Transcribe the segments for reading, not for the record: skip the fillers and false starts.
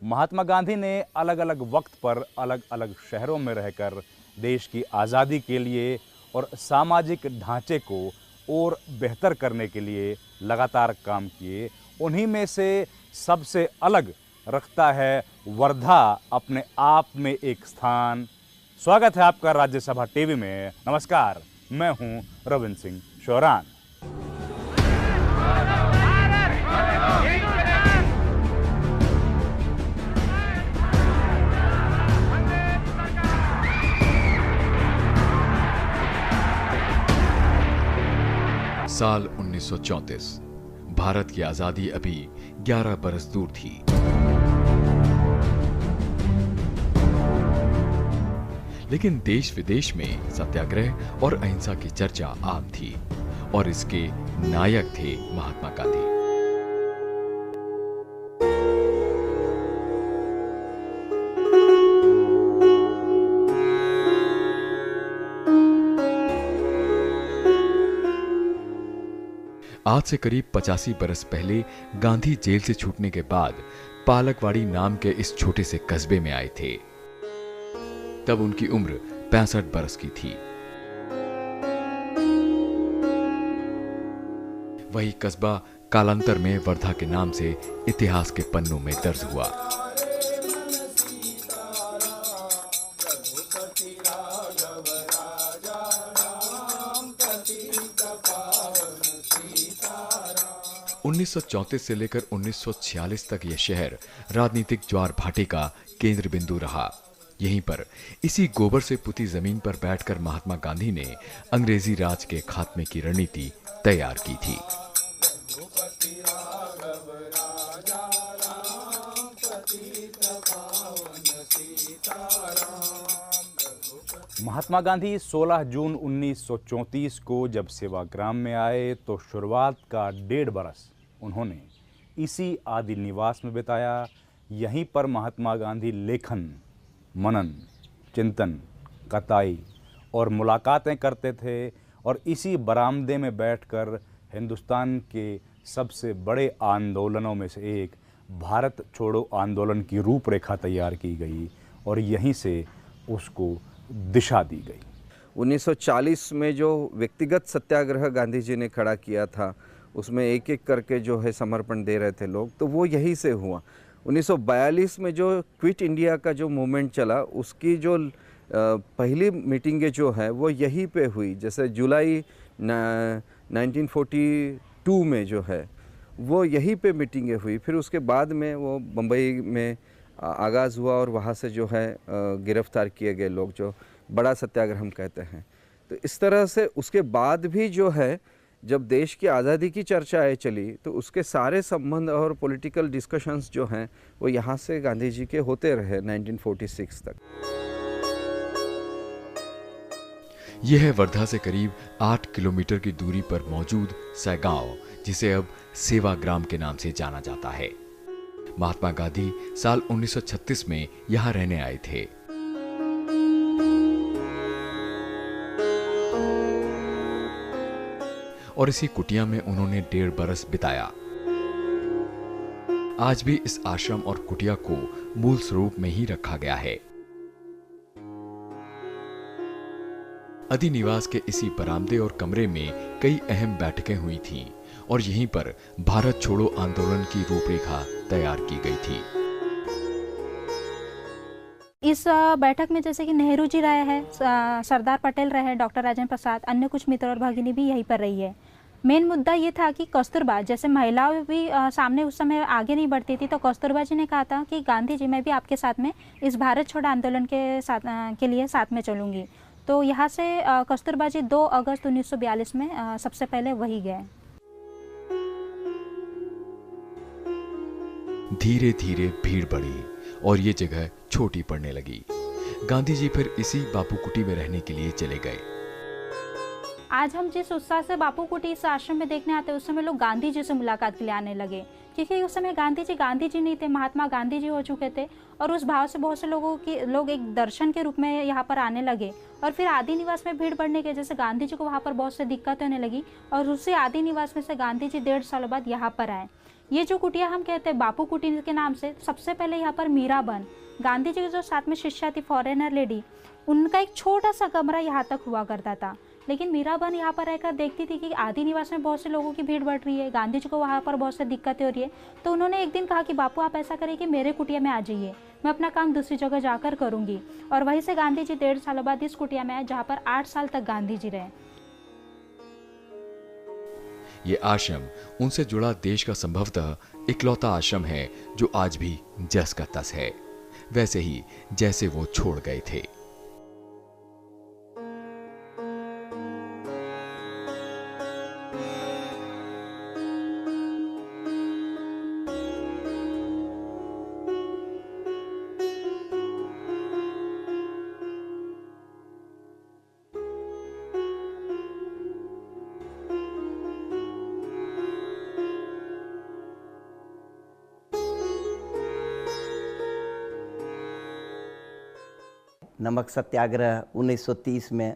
महात्मा गांधी ने अलग अलग वक्त पर अलग अलग शहरों में रहकर देश की आज़ादी के लिए और सामाजिक ढांचे को और बेहतर करने के लिए लगातार काम किए। उन्हीं में से सबसे अलग रखता है वर्धा अपने आप में एक स्थान। स्वागत है आपका राज्यसभा टीवी में। नमस्कार, मैं हूं रविंद्र सिंह शौरान। साल 1934। भारत की आजादी अभी 11 बरस दूर थी। लेकिन देश विदेश में सत्याग्रह और अहिंसा की चर्चा आम थी और इसके नायक थे महात्मा गांधी। आज से करीब 85 बरस पहले गांधी जेल से छूटने के बाद पालकवाड़ी नाम के इस छोटे से कस्बे में आए थे। तब उनकी उम्र 65 बरस की थी। वही कस्बा कालांतर में वर्धा के नाम से इतिहास के पन्नों में दर्ज हुआ। उन्नीस 1934 से लेकर 1946 तक यह शहर राजनीतिक ज्वार भाटे का केंद्र बिंदु रहा। यहीं पर इसी गोबर से पुती जमीन पर बैठकर महात्मा गांधी ने अंग्रेजी राज के खात्मे की रणनीति तैयार की थी। महात्मा गांधी 16 जून 1934 को जब सेवाग्राम में आए तो शुरुआत का 1.5 बरस उन्होंने इसी आदि निवास में बिताया। यहीं पर महात्मा गांधी लेखन, मनन, चिंतन, कताई और मुलाकातें करते थे और इसी बरामदे में बैठकर हिंदुस्तान के सबसे बड़े आंदोलनों में से एक भारत छोड़ो आंदोलन की रूपरेखा तैयार की गई और यहीं से उसको दिशा दी गई। 1940 में जो व्यक्तिगत सत्याग्रह गांधी जी ने खड़ा किया था, उसमें एक एक करके जो है समर्पण दे रहे थे लोग, तो वो यहीं से हुआ। 1942 में जो क्विट इंडिया का जो मूवमेंट चला, उसकी जो पहली मीटिंगें जो है वो यहीं पे हुई। जैसे जुलाई 1942 में जो है वो यहीं पे मीटिंगें हुई। फिर उसके बाद में वो बम्बई में आगाज़ हुआ और वहाँ से जो है गिरफ्तार किए गए लोग, जो बड़ा सत्याग्रह हम कहते हैं। तो इस तरह से उसके बाद भी जो है जब देश की आज़ादी की चर्चाएं चली तो उसके सारे संबंध और पॉलिटिकल डिस्कशंस जो हैं वो यहाँ से गांधी जी के होते रहे 1946 तक। यह है वर्धा से करीब 8 किलोमीटर की दूरी पर मौजूद सैगांव, जिसे अब सेवाग्राम के नाम से जाना जाता है। महात्मा गांधी साल 1936 में यहां रहने आए थे। और इसी कुटिया में उन्होंने 1.5 बरस बिताया। आज भी इस आश्रम और कुटिया को मूल स्वरूप में ही रखा गया है। अधिनिवास के इसी बरामदे और कमरे में कई अहम बैठकें हुई थीं और यहीं पर भारत छोड़ो आंदोलन की रूपरेखा तैयार की गई थी। इस बैठक में जैसे कि नेहरू जी रहे हैं, सरदार पटेल रहे, डॉक्टर राजेंद्र प्रसाद, अन्य कुछ मित्र और भगिनी भी यहीं पर रही है। मेन मुद्दा ये था कि कस्तूरबा, जैसे महिलाएं भी सामने उस समय आगे नहीं बढ़ती थी, तो कस्तूरबा जी ने कहा था कि गांधी जी, मैं भी आपके साथ में इस भारत छोड़ो आंदोलन के लिए साथ में चलूंगी। तो यहाँ से कस्तूरबा जी 2 अगस्त 1942 में सबसे पहले वही गए। धीरे धीरे भीड़ बढ़ी और ये जगह छोटी पड़ने लगी। गांधी जी फिर इसी बापू कुटी में रहने के लिए चले गए। आज हम जिस उत्साह से बापू कुटी इस आश्रम में देखने आते हैं, उस समय लोग गांधी जी से मुलाकात के लिए आने लगे, क्योंकि उस समय गांधी जी नहीं थे, महात्मा गांधी जी हो चुके थे। और उस भाव से बहुत से लोग एक दर्शन के रूप में यहाँ पर आने लगे। और फिर आदि निवास में भीड़ बढ़ने के जैसे गांधी जी को वहाँ पर बहुत से दिक्कत होने लगी, और उसी आदि निवास में से गांधी जी 1.5 साल बाद यहाँ पर आए। ये जो कुटिया हम कहते हैं बापू कुटी के नाम से, सबसे पहले यहाँ पर मीराबन, गांधी जी के जो साथ में शिष्या थी, फॉरेनर लेडी, उनका एक छोटा सा कमरा यहाँ तक हुआ करता था। लेकिन मीराबन यहाँ पर रहकर देखती थी कि आदि निवास में बहुत से लोगों की भीड़ बढ़ रही है, गांधी जी को वहाँ पर बहुत से दिक्कतें हो रही है। तो उन्होंने एक दिन कहा कि बापू आप ऐसा करिए कि मेरे कुटिया में आ जाइए, मैं अपना काम दूसरी जगह जाकर करूँगी। और वहीं से गांधी जी 1.5 साल बाद इस कुटिया में आए, जहाँ पर 8 साल तक गांधी जी रहे। ये आश्रम उनसे जुड़ा देश का संभवतः इकलौता आश्रम है जो आज भी जस का तस है, वैसे ही जैसे वो छोड़ गए थे। नमक सत्याग्रह 1930 में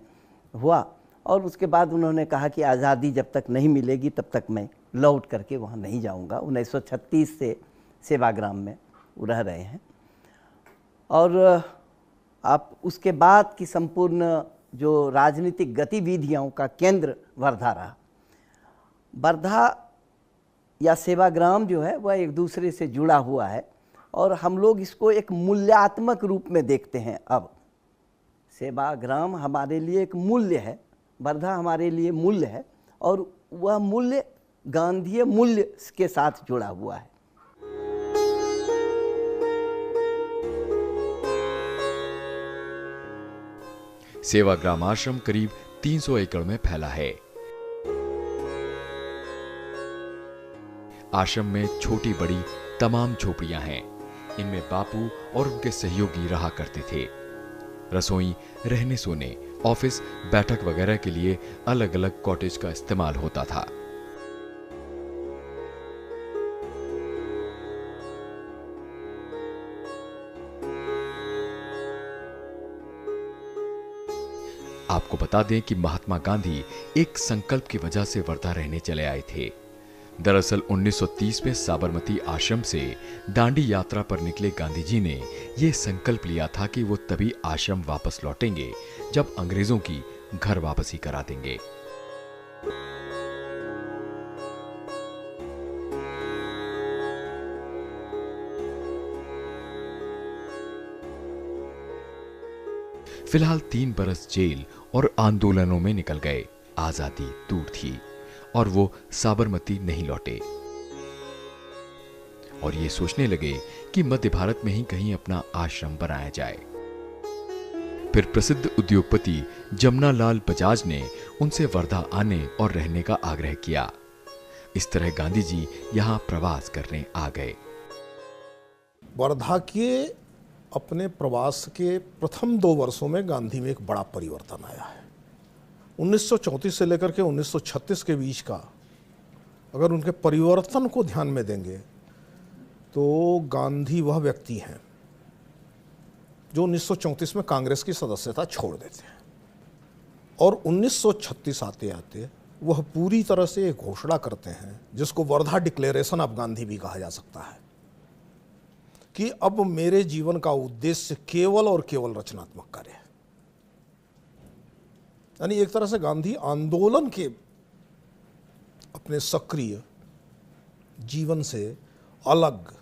हुआ और उसके बाद उन्होंने कहा कि आज़ादी जब तक नहीं मिलेगी तब तक मैं लौट करके वहाँ नहीं जाऊँगा। 1936 से सेवाग्राम में वो रह रहे हैं। और आप उसके बाद की संपूर्ण जो राजनीतिक गतिविधियों का केंद्र वर्धा रहा। वर्धा या सेवाग्राम जो है वह एक दूसरे से जुड़ा हुआ है और हम लोग इसको एक मूल्यात्मक रूप में देखते हैं। अब सेवाग्राम हमारे लिए एक मूल्य है, वर्धा हमारे लिए मूल्य है और वह मूल्य गांधीय मूल्य के साथ जुड़ा हुआ है। सेवाग्राम आश्रम करीब 300 एकड़ में फैला है। आश्रम में छोटी बड़ी तमाम झोपड़ियां हैं। इनमें बापू और उनके सहयोगी रहा करते थे। रसोई, रहने सोने, ऑफिस, बैठक वगैरह के लिए अलग अलग कॉटेज का इस्तेमाल होता था। आपको बता दें कि महात्मा गांधी एक संकल्प की वजह से वर्धा रहने चले आए थे। दरअसल 1930 में साबरमती आश्रम से दांडी यात्रा पर निकले गांधी जी ने यह संकल्प लिया था कि वो तभी आश्रम वापस लौटेंगे जब अंग्रेजों की घर वापसी करा देंगे। फिलहाल 3 बरस जेल और आंदोलनों में निकल गए। आजादी दूर थी और वो साबरमती नहीं लौटे और ये सोचने लगे कि मध्य भारत में ही कहीं अपना आश्रम बनाया जाए। फिर प्रसिद्ध उद्योगपति जमनालाल बजाज ने उनसे वर्धा आने और रहने का आग्रह किया। इस तरह गांधी जी यहां प्रवास करने आ गए। वर्धा के अपने प्रवास के प्रथम 2 वर्षों में गांधी में एक बड़ा परिवर्तन आया है। 1934 से लेकर के 1936 के बीच का अगर उनके परिवर्तन को ध्यान में देंगे तो गांधी वह व्यक्ति हैं जो 1934 में कांग्रेस की सदस्यता छोड़ देते हैं और 1936 आते आते वह पूरी तरह से एक घोषणा करते हैं जिसको वर्धा डिक्लेरेशन ऑफ गांधी भी कहा जा सकता है कि अब मेरे जीवन का उद्देश्य केवल और केवल रचनात्मक कार्य है। यानी एक तरह से गांधी आंदोलन के अपने सक्रिय जीवन से अलग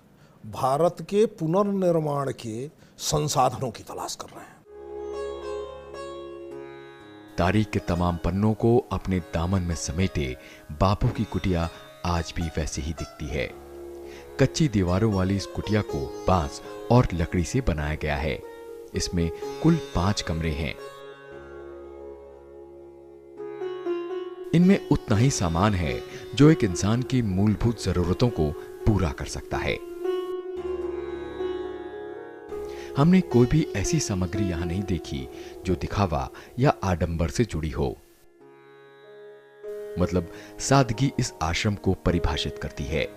भारत के पुनर्निर्माण के संसाधनों की तलाश कर रहे हैं। तारीख के तमाम पन्नों को अपने दामन में समेटे बापू की कुटिया आज भी वैसे ही दिखती है। कच्ची दीवारों वाली इस कुटिया को बांस और लकड़ी से बनाया गया है। इसमें कुल 5 कमरे हैं। इनमें उतना ही सामान है जो एक इंसान की मूलभूत जरूरतों को पूरा कर सकता है। हमने कोई भी ऐसी सामग्री यहां नहीं देखी जो दिखावा या आडंबर से जुड़ी हो। मतलब सादगी इस आश्रम को परिभाषित करती है।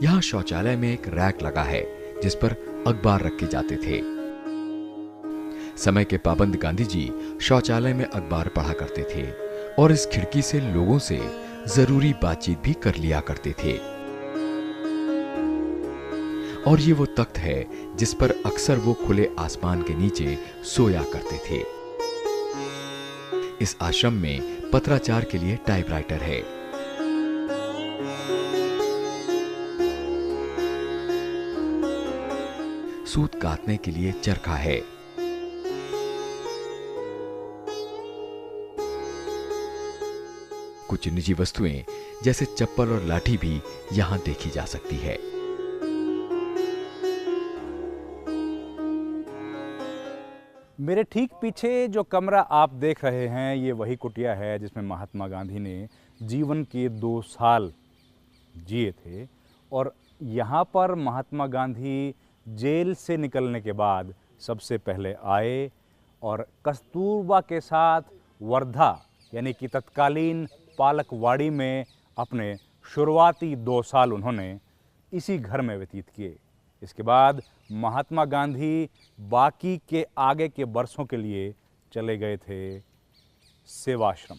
यहां शौचालय में एक रैक लगा है जिस पर अखबार रखे जाते थे। समय के पाबंद गांधी जी शौचालय में अखबार पढ़ा करते थे और इस खिड़की से लोगों से जरूरी बातचीत भी कर लिया करते थे। और ये वो तख्त है जिस पर अक्सर वो खुले आसमान के नीचे सोया करते थे। इस आश्रम में पत्राचार के लिए टाइपराइटर है। सूत काटने के लिए चरखा है। कुछ निजी वस्तुएं जैसे चप्पल और लाठी भी यहां देखी जा सकती है। मेरे ठीक पीछे जो कमरा आप देख रहे हैं ये वही कुटिया है जिसमें महात्मा गांधी ने जीवन के 2 साल जिए थे। और यहाँ पर महात्मा गांधी जेल से निकलने के बाद सबसे पहले आए और कस्तूरबा के साथ वर्धा यानी कि तत्कालीन पालकवाड़ी में अपने शुरुआती 2 साल उन्होंने इसी घर में व्यतीत किए। इसके बाद महात्मा गांधी बाकी के आगे के वर्षों के लिए चले गए थे सेवाश्रम।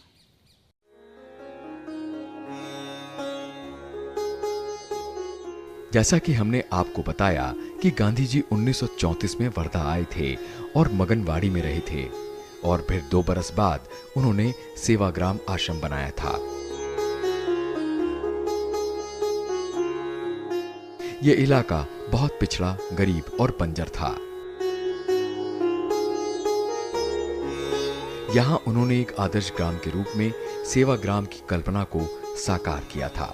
जैसा कि हमने आपको बताया कि गांधी जी 1934 में वर्धा आए थे और मगनवाड़ी में रहे थे और फिर 2 बरस बाद उन्होंने सेवाग्राम आश्रम बनाया था। यह इलाका बहुत पिछड़ा, गरीब और बंजर था। यहां उन्होंने एक आदर्श ग्राम के रूप में सेवाग्राम की कल्पना को साकार किया था।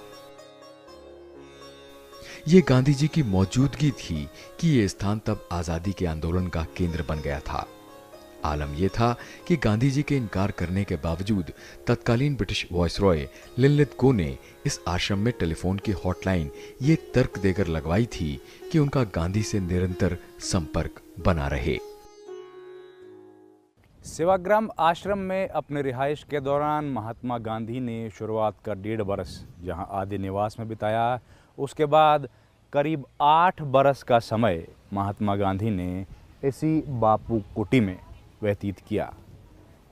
यह गांधी जी की मौजूदगी थी कि यह स्थान तब आजादी के आंदोलन का केंद्र बन गया था। आलम यह था कि गांधी जी के इनकार करने के बावजूद तत्कालीन ब्रिटिश वायसरॉय लिनलिथ ने इस आश्रम में टेलीफोन की हॉटलाइन ये तर्क देकर लगवाई थी कि उनका गांधी से निरंतर संपर्क बना रहे। सेवाग्राम आश्रम में अपने रिहाइश के दौरान महात्मा गांधी ने शुरुआत का 1.5 बरस जहां आदि निवास में बिताया। उसके बाद करीब 8 बरस का समय महात्मा गांधी ने इसी बापू कुटी में व्यतीत किया।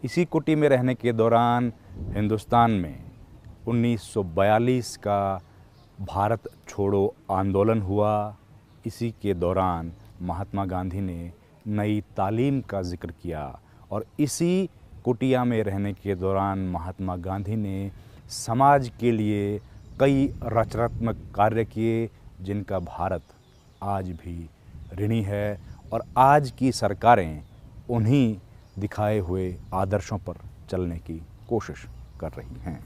इसी कुटी में रहने के दौरान हिंदुस्तान में 1942 का भारत छोड़ो आंदोलन हुआ। इसी के दौरान महात्मा गांधी ने नई तालीम का जिक्र किया और इसी कुटिया में रहने के दौरान महात्मा गांधी ने समाज के लिए कई रचनात्मक कार्य किए जिनका भारत आज भी ऋणी है और आज की सरकारें उन्हीं दिखाए हुए आदर्शों पर चलने की कोशिश कर रही हैं।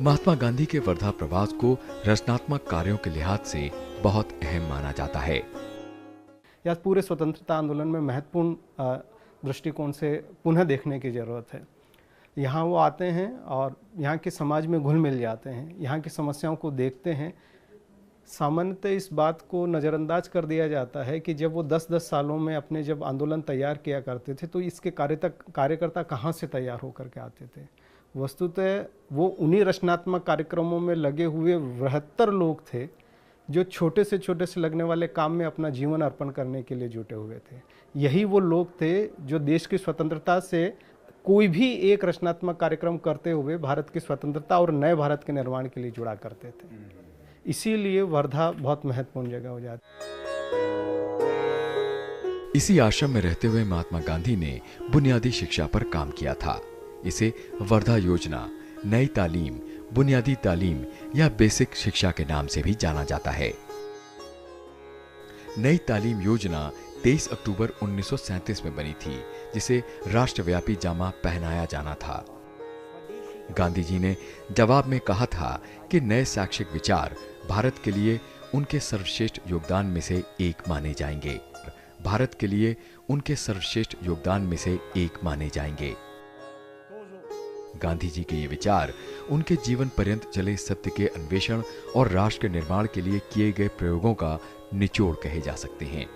महात्मा गांधी के वर्धा प्रवास को रचनात्मक कार्यों के लिहाज से बहुत अहम माना जाता है। या पूरे स्वतंत्रता आंदोलन में महत्वपूर्ण दृष्टिकोण से पुनः देखने की ज़रूरत है। यहाँ वो आते हैं और यहाँ के समाज में घुल मिल जाते हैं, यहाँ की समस्याओं को देखते हैं। सामान्यतः इस बात को नज़रअंदाज कर दिया जाता है कि जब वो 10-10 सालों में अपने जब आंदोलन तैयार किया करते थे तो इसके कार्यकर्ता कहाँ से तैयार होकर के आते थे। वस्तुतः वो उन्हीं रचनात्मक कार्यक्रमों में लगे हुए 72 लोग थे जो छोटे से लगने वाले काम में अपना जीवन अर्पण करने के लिए जुटे हुए थे। यही वो लोग थे जो देश की स्वतंत्रता से कोई भी एक रचनात्मक कार्यक्रम करते हुए भारत की स्वतंत्रता और नए भारत के निर्माण के लिए जुड़ा करते थे। इसीलिए वर्धा बहुत महत्वपूर्ण जगह हो जाती है। इसी आश्रम में रहते हुए महात्मा गांधी ने बुनियादी शिक्षा पर काम किया था। इसे वर्धा योजना, नई तालीम, बुनियादी तालीम या बेसिक शिक्षा के नाम से भी जाना जाता है। नई तालीम योजना 23 अक्टूबर 1937 में बनी थी, जिसे राष्ट्रव्यापी जामा पहनाया जाना था। गांधी जी ने जवाब में कहा था कि नए शैक्षिक विचार भारत के लिए उनके सर्वश्रेष्ठ योगदान में से एक माने जाएंगे। भारत के लिए उनके सर्वश्रेष्ठ योगदान में से एक माने जाएंगे। गांधी जी के ये विचार उनके जीवन पर्यंत चले सत्य के अन्वेषण और राष्ट्र के निर्माण के लिए किए गए प्रयोगों का निचोड़ कहे जा सकते हैं,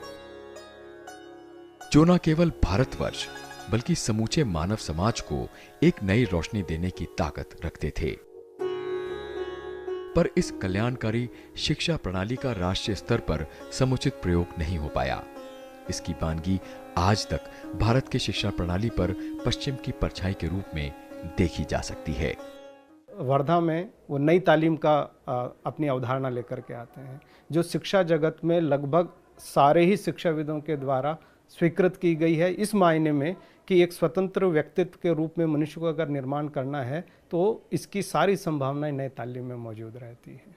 जो न केवल भारतवर्ष बल्कि समूचे मानव समाज को एक नई रोशनी देने की ताकत रखते थे। पर इस कल्याणकारी शिक्षा प्रणाली का राष्ट्रीय स्तर पर समुचित प्रयोग नहीं हो पाया। इसकी वानगी आज तक भारत की शिक्षा प्रणाली पर पश्चिम की परछाई के रूप में देखी जा सकती है। वर्धा में वो नई तालीम का अपनी अवधारणा लेकर के आते हैं, जो शिक्षा जगत में लगभग सारे ही शिक्षाविदों के द्वारा स्वीकृत की गई है, इस मायने में कि एक स्वतंत्र व्यक्तित्व के रूप में मनुष्य को अगर निर्माण करना है तो इसकी सारी संभावनाएं नए तालीम में मौजूद रहती हैं।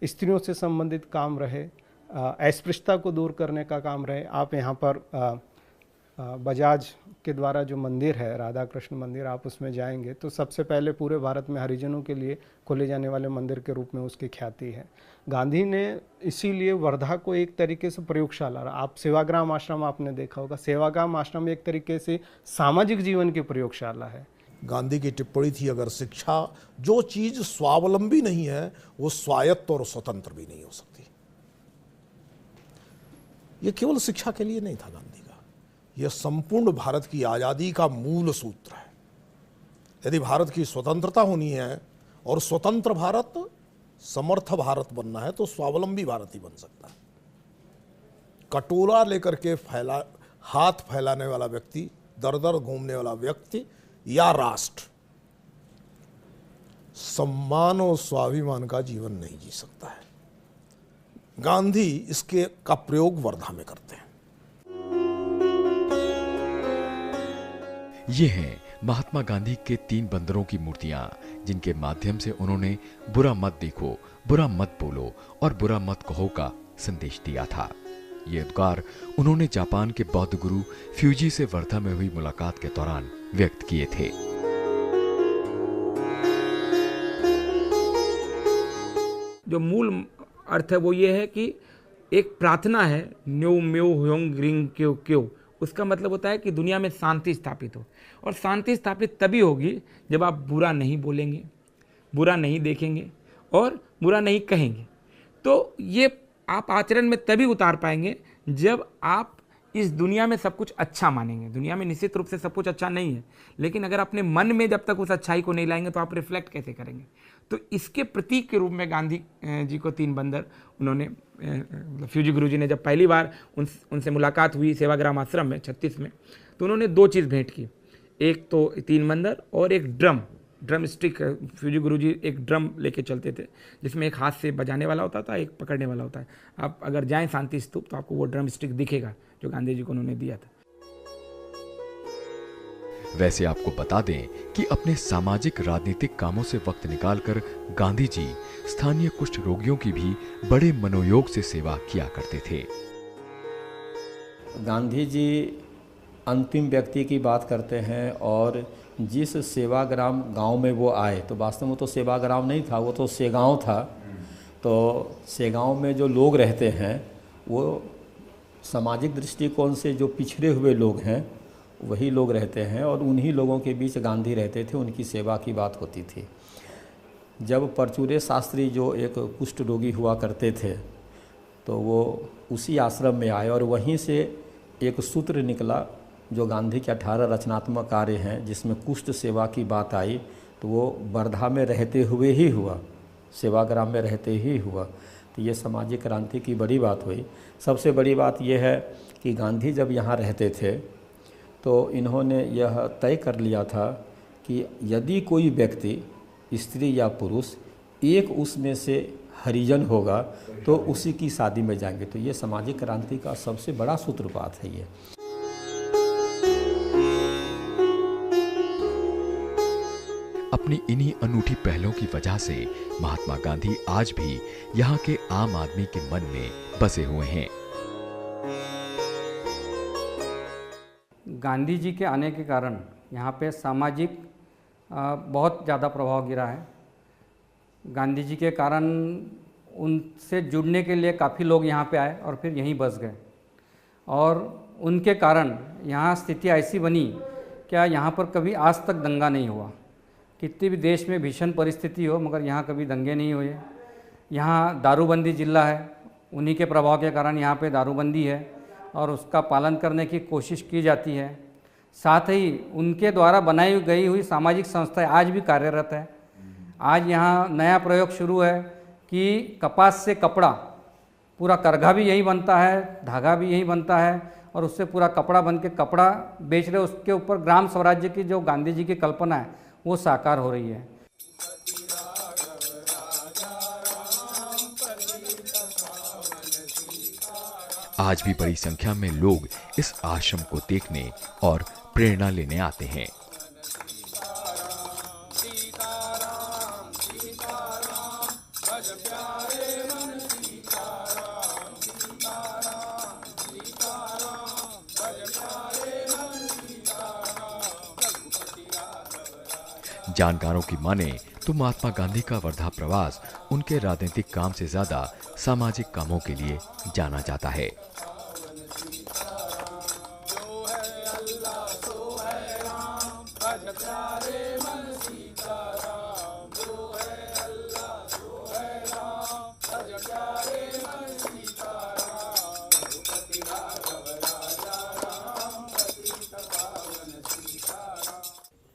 स्त्रियों से संबंधित काम रहे, अस्पृश्यता को दूर करने का काम रहे। आप यहाँ पर बजाज के द्वारा जो मंदिर है, राधा कृष्ण मंदिर, आप उसमें जाएंगे तो सबसे पहले पूरे भारत में हरिजनों के लिए खोले जाने वाले मंदिर के रूप में उसकी ख्याति है। गांधी ने इसीलिए वर्धा को एक तरीके से प्रयोगशाला, आप सेवाग्राम आश्रम आपने देखा होगा, सेवाग्राम आश्रम एक तरीके से सामाजिक जीवन की प्रयोगशाला है। गांधी की टिप्पणी थी, अगर शिक्षा, जो चीज स्वावलंबी नहीं है वो स्वायत्त और स्वतंत्र भी नहीं हो सकती। ये केवल शिक्षा के लिए नहीं था गांधी का, यह संपूर्ण भारत की आजादी का मूल सूत्र है। यदि भारत की स्वतंत्रता होनी है और स्वतंत्र भारत, समर्थ भारत बनना है तो स्वावलंबी भारत ही बन सकता है। कटोरा लेकर के हाथ फैलाने वाला व्यक्ति, दर दर घूमने वाला व्यक्ति या राष्ट्र सम्मान और स्वाभिमान का जीवन नहीं जी सकता है। गांधी इसके का प्रयोग वर्धा में करते हैं। ये हैं महात्मा गांधी के 3 बंदरों की मूर्तियां, जिनके माध्यम से उन्होंने बुरा मत देखो, बुरा मत बोलो और बुरा मत कहो का संदेश दिया था। ये उद्गार उन्होंने जापान के बौद्ध गुरु फ्यूजी से वर्धा में हुई मुलाकात के दौरान व्यक्त किए थे। जो मूल अर्थ है वो ये है कि एक प्रार्थना है, न्यो म्यो ह्योंग रिंग क्यो क्यो। उसका मतलब होता है कि दुनिया में शांति स्थापित हो, और शांति स्थापित तभी होगी जब आप बुरा नहीं बोलेंगे, बुरा नहीं देखेंगे और बुरा नहीं कहेंगे। तो ये आप आचरण में तभी उतार पाएंगे जब आप इस दुनिया में सब कुछ अच्छा मानेंगे। दुनिया में निश्चित रूप से सब कुछ अच्छा नहीं है, लेकिन अगर अपने मन में जब तक उस अच्छाई को नहीं लाएंगे तो आप रिफ्लेक्ट कैसे करेंगे। तो इसके प्रतीक के रूप में गांधी जी को 3 बंदर उन्होंने, फ्यूजी गुरुजी ने जब पहली बार उनसे मुलाकात हुई सेवाग्राम आश्रम में 36 में, तो उन्होंने 2 चीज़ भेंट की। एक तो 3 बंदर और एक ड्रम स्टिक। फ्यूजी गुरुजी एक ड्रम लेके चलते थे जिसमें एक हाथ से बजाने वाला होता था, एक पकड़ने वाला होता है। आप अगर जाएं शांति स्तूप तो आपको वो ड्रम स्टिक दिखेगा जो गांधी जी को उन्होंने दिया था। वैसे आपको बता दें कि अपने सामाजिक राजनीतिक कामों से वक्त निकालकर गांधी जी स्थानीय कुष्ठ रोगियों की भी बड़े मनोयोग से सेवा किया करते थे। गांधी जी अंतिम व्यक्ति की बात करते हैं, और जिस सेवाग्राम गांव में वो आए, तो वास्तव में तो सेवाग्राम नहीं था, वो तो सेगांव था। तो सेगांव में जो लोग रहते हैं वो सामाजिक दृष्टिकोण से जो पिछड़े हुए लोग हैं वही लोग रहते हैं, और उन्हीं लोगों के बीच गांधी रहते थे, उनकी सेवा की बात होती थी। जब परचूरे शास्त्री जो एक कुष्ठ रोगी हुआ करते थे तो वो उसी आश्रम में आए, और वहीं से एक सूत्र निकला जो गांधी के 18 रचनात्मक कार्य हैं जिसमें कुष्ठ सेवा की बात आई, तो वो वर्धा में रहते हुए ही हुआ, सेवाग्राम में रहते ही हुआ। तो ये सामाजिक क्रांति की बड़ी बात हुई। सबसे बड़ी बात यह है कि गांधी जब यहाँ रहते थे तो इन्होंने यह तय कर लिया था कि यदि कोई व्यक्ति, स्त्री या पुरुष, एक उसमें से हरिजन होगा तो उसी की शादी में जाएंगे। तो ये सामाजिक क्रांति का सबसे बड़ा सूत्रपात है ये। अपनी इन्हीं अनूठी पहलों की वजह से महात्मा गांधी आज भी यहाँ के आम आदमी के मन में बसे हुए हैं। गांधी जी के आने के कारण यहाँ पे सामाजिक बहुत ज़्यादा प्रभाव गिरा है। गांधी जी के कारण उनसे जुड़ने के लिए काफ़ी लोग यहाँ पे आए और फिर यहीं बस गए, और उनके कारण यहाँ स्थिति ऐसी बनी क्या यहाँ पर कभी आज तक दंगा नहीं हुआ। कितनी भी देश में भीषण परिस्थिति हो मगर यहाँ कभी दंगे नहीं हुए। यहाँ दारूबंदी जिला है, उन्हीं के प्रभाव के कारण यहाँ पे दारूबंदी है और उसका पालन करने की कोशिश की जाती है। साथ ही उनके द्वारा बनाई गई हुई सामाजिक संस्थाएं आज भी कार्यरत है। आज यहाँ नया प्रयोग शुरू है कि कपास से कपड़ा, पूरा करघा भी यही बनता है, धागा भी यही बनता है और उससे पूरा कपड़ा बन के कपड़ा बेच रहे। उसके ऊपर ग्राम स्वराज्य की जो गांधी जी की कल्पना है वो साकार हो रही है। आज भी बड़ी संख्या में लोग इस आश्रम को देखने और प्रेरणा लेने आते हैं। जानकारों की माने तो महात्मा गांधी का वर्धा प्रवास उनके राजनीतिक काम से ज्यादा सामाजिक कामों के लिए जाना जाता है।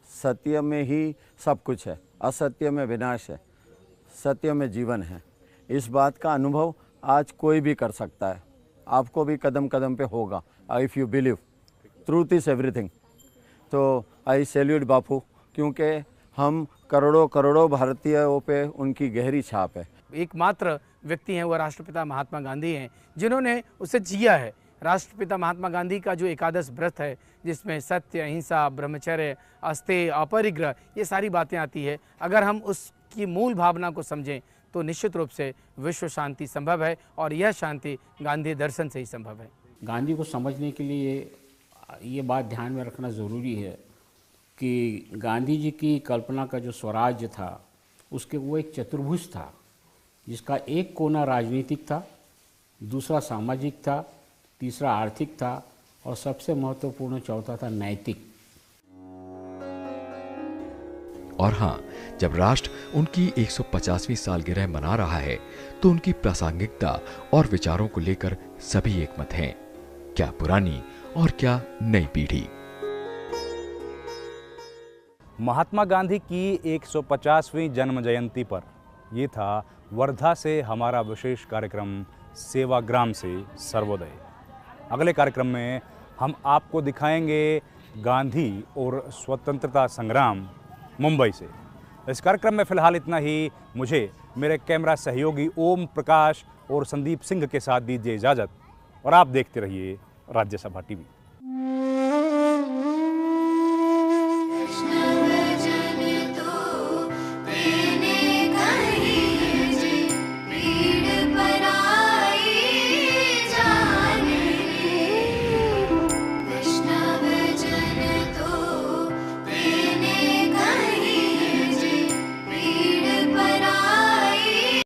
सत्य में ही सब कुछ है, असत्य में विनाश है, सत्य में जीवन है। इस बात का अनुभव आज कोई भी कर सकता है, आपको भी कदम कदम पे होगा। If you believe truth is everything. तो आई सैल्यूट बापू, क्योंकि हम करोड़ों करोड़ों भारतीयों पे उनकी गहरी छाप है। एकमात्र व्यक्ति हैं वो राष्ट्रपिता महात्मा गांधी हैं, जिन्होंने उसे जिया है। राष्ट्रपिता महात्मा गांधी का जो एकादश व्रत है, जिसमें सत्य, अहिंसा, ब्रह्मचर्य, अस्तेय, अपरिग्रह, ये सारी बातें आती है। अगर हम उसकी मूल भावना को समझें तो निश्चित रूप से विश्व शांति संभव है, और यह शांति गांधी दर्शन से ही संभव है। गांधी को समझने के लिए ये बात ध्यान में रखना ज़रूरी है कि गांधी जी की कल्पना का जो स्वराज्य था, उसके वो एक चतुर्भुज था, जिसका एक कोना राजनीतिक था, दूसरा सामाजिक था, तीसरा आर्थिक था और सबसे महत्वपूर्ण चौथा था नैतिक। और हाँ, जब राष्ट्र उनकी 150वीं सालगिरह मना रहा है तो उनकी प्रासंगिकता और विचारों को लेकर सभी एकमत हैं, क्या पुरानी और क्या नई पीढ़ी। महात्मा गांधी की 150वीं जन्म जयंती पर यह था वर्धा से हमारा विशेष कार्यक्रम सेवाग्राम से सर्वोदय। अगले कार्यक्रम में हम आपको दिखाएंगे गांधी और स्वतंत्रता संग्राम मुंबई से। इस कार्यक्रम में फ़िलहाल इतना ही। मुझे मेरे कैमरा सहयोगी ओम प्रकाश और संदीप सिंह के साथ दीजिए इजाज़त, और आप देखते रहिए राज्यसभा टीवी।